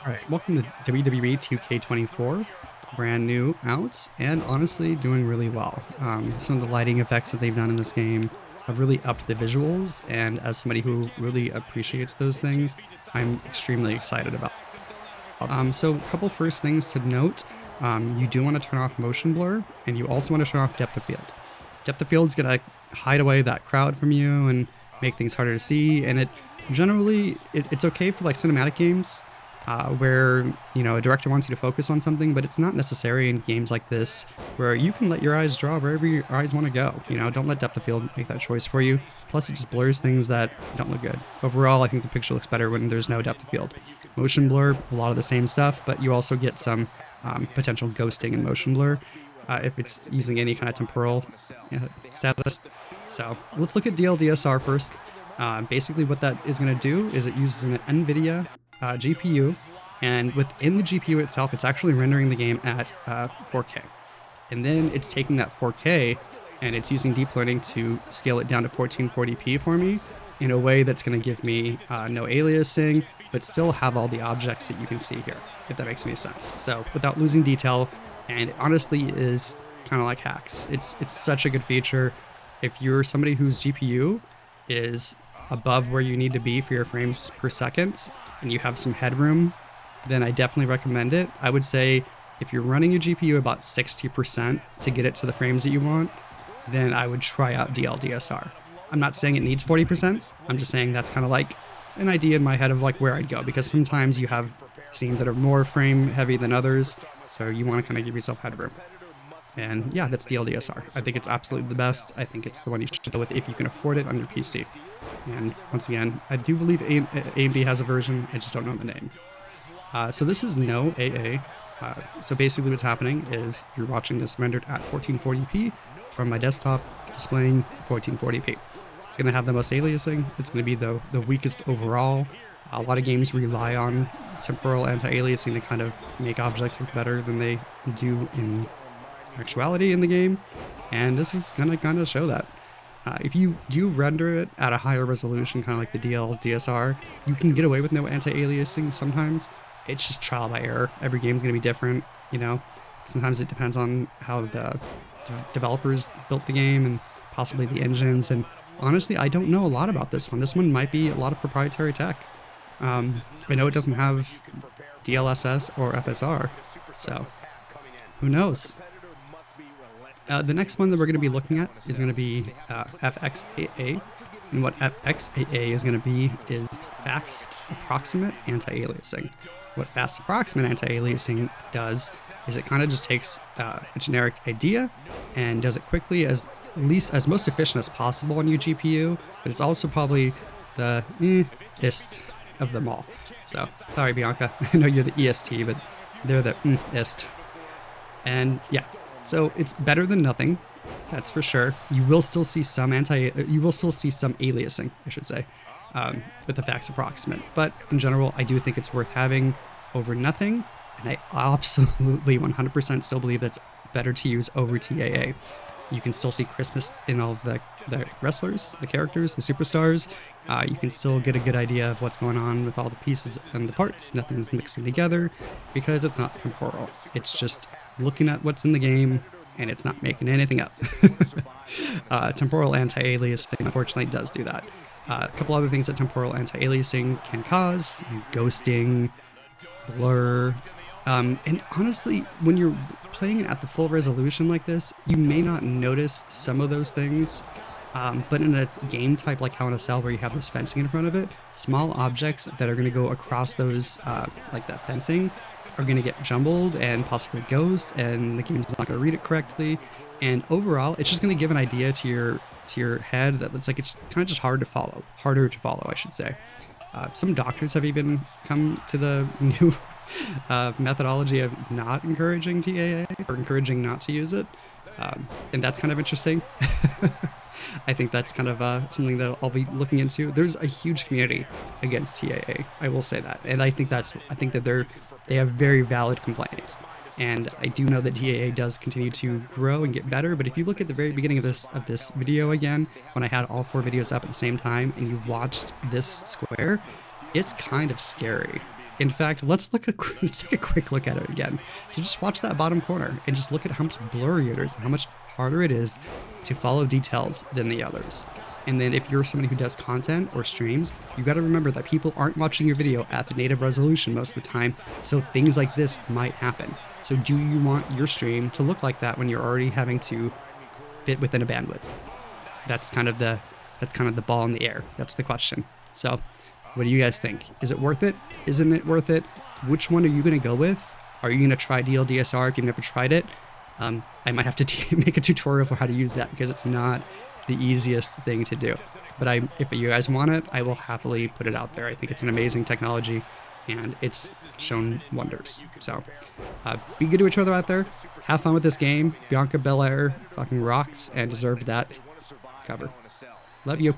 Alright, welcome to WWE 2K24, brand new out, and honestly doing really well. Some of the lighting effects that they've done in this game have really upped the visuals, and as somebody who really appreciates those things, I'm extremely excited about it. So a couple first things to note, you do want to turn off motion blur, and you also want to turn off depth of field. Depth of field is going to hide away that crowd from you and make things harder to see, and it's okay for like cinematic games, where, you know, a director wants you to focus on something, but it's not necessary in games like this where you can let your eyes draw wherever your eyes want to go. You know, don't let depth of field make that choice for you. Plus, it just blurs things that don't look good. Overall, I think the picture looks better when there's no depth of field. Motion blur, a lot of the same stuff, but you also get some potential ghosting in motion blur if it's using any kind of temporal status. So let's look at DL DSR first. Basically what that is going to do is it uses an NVIDIA GPU, and within the GPU itself, it's actually rendering the game at 4K. And then it's taking that 4K and it's using deep learning to scale it down to 1440p for me in a way that's going to give me no aliasing, but still have all the objects that you can see here, if that makes any sense. So without losing detail, and it honestly is kind of like hacks. It's such a good feature. If you're somebody whose GPU is above where you need to be for your frames per second and you have some headroom, then I definitely recommend it. I would say if you're running your GPU about 60% to get it to the frames that you want, then I would try out DL DSR. I'm not saying it needs 40%. I'm just saying that's kind of like an idea in my head of like where I'd go, because sometimes you have scenes that are more frame heavy than others, so you want to kind of give yourself headroom. And yeah, that's DL DSR. I think it's absolutely the best. I think it's the one you should go with if you can afford it on your PC. And once again, I do believe AMD has a version, I just don't know the name. So this is no AA. So basically what's happening is you're watching this rendered at 1440p from my desktop, displaying 1440p. It's going to have the most aliasing. It's going to be the weakest overall. A lot of games rely on temporal anti-aliasing to kind of make objects look better than they do in actuality in the game, and this is gonna kind of show that. If you do render it at a higher resolution, kind of like the DL DSR, you can get away with no anti-aliasing sometimes. It's just trial by error. Every game's gonna be different, you know. Sometimes it depends on how the developers built the game and possibly the engines, and honestly, I don't know a lot about this one. This one might be a lot of proprietary tech. I know it doesn't have DLSS or FSR, so who knows? The next one that we're going to be looking at is going to be FXAA, and what FXAA is going to be is Fast Approximate Anti-Aliasing. What Fast Approximate Anti-Aliasing does is it kind of just takes a generic idea and does it quickly, as most efficient as possible on your GPU, but it's also probably the ist of them all. So, sorry Bianca, I know you're the EST, but they're the ist. And yeah. So it's better than nothing, that's for sure. You will still see some aliasing, I should say, with the Fast Approximate. But in general, I do think it's worth having over nothing, and I absolutely 100% still believe that's better to use over TAA. You can still see crispness in all the wrestlers, the characters, the superstars. You can still get a good idea of what's going on with all the pieces and the parts. Nothing's mixing together because it's not temporal. It's just looking at what's in the game, and it's not making anything up. Temporal anti-aliasing, unfortunately, does do that. A couple other things that temporal anti-aliasing can cause: ghosting, blur. And honestly, when you're playing it at the full resolution like this, you may not notice some of those things. But in a game type like Hell in a Cell, where you have this fencing in front of it, small objects that are going to go across those, like that fencing, are going to get jumbled and possibly ghost, and the game's not going to read it correctly. And overall, it's just going to give an idea to your head that it's kind of just harder to follow, I should say. Some doctors have even come to the new methodology of not encouraging TAA, or encouraging not to use it, and that's kind of interesting. I think that's kind of something that I'll be looking into. There's a huge community against TAA, I will say that, and I think that they have very valid complaints. And I do know that TAA does continue to grow and get better, but if you look at the very beginning of this video again, when I had all 4 videos up at the same time and you watched this square, it's kind of scary. In fact, let's take a quick look at it again. So just watch that bottom corner and just look at how much blurrier it is and how much harder it is to follow details than the others. And then if you're somebody who does content or streams, you got to remember that people aren't watching your video at the native resolution most of the time, so things like this might happen. So do you want your stream to look like that when you're already having to fit within a bandwidth? That's kind of the ball in the air. That's the question. So what do you guys think? Is it worth it? Isn't it worth it? Which one are you going to go with? Are you going to try DL DSR if you've never tried it? I might have to make a tutorial for how to use that because it's not the easiest thing to do. But if you guys want it, I will happily put it out there. I think it's an amazing technology and it's shown wonders. So be good to each other out there. Have fun with this game. Bianca Belair fucking rocks and deserved that cover. Love you.